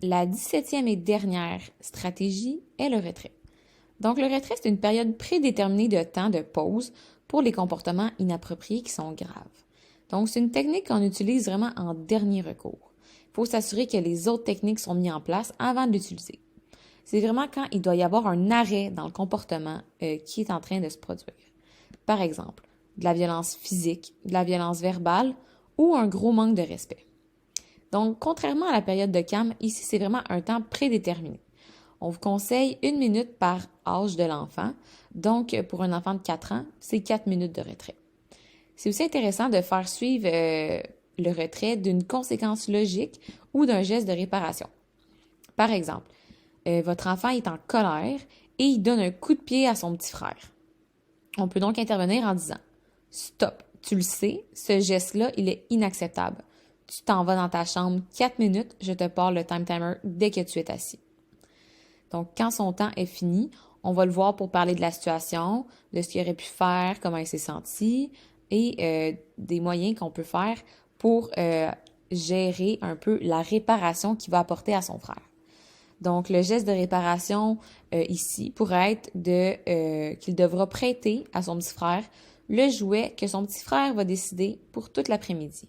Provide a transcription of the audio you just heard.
La 17e et dernière stratégie est le retrait. Donc, le retrait, c'est une période prédéterminée de temps de pause pour les comportements inappropriés qui sont graves. Donc, c'est une technique qu'on utilise vraiment en dernier recours. Il faut s'assurer que les autres techniques sont mises en place avant de l'utiliser. C'est vraiment quand il doit y avoir un arrêt dans le comportement qui est en train de se produire. Par exemple, de la violence physique, de la violence verbale ou un gros manque de respect. Donc, contrairement à la période de CAM, ici, c'est vraiment un temps prédéterminé. On vous conseille 1 minute par âge de l'enfant. Donc, pour un enfant de 4 ans, c'est 4 minutes de retrait. C'est aussi intéressant de faire suivre le retrait d'une conséquence logique ou d'un geste de réparation. Par exemple, votre enfant est en colère et il donne un coup de pied à son petit frère. On peut donc intervenir en disant « Stop, tu le sais, ce geste-là, il est inacceptable. Tu t'en vas dans ta chambre 4 minutes, je te parle le time timer dès que tu es assis. » Donc, quand son temps est fini, on va le voir pour parler de la situation, de ce qu'il aurait pu faire, comment il s'est senti et des moyens qu'on peut faire pour gérer un peu la réparation qu'il va apporter à son frère. Donc, le geste de réparation ici pourrait être qu'il devra prêter à son petit frère le jouet que son petit frère va décider pour toute l'après-midi.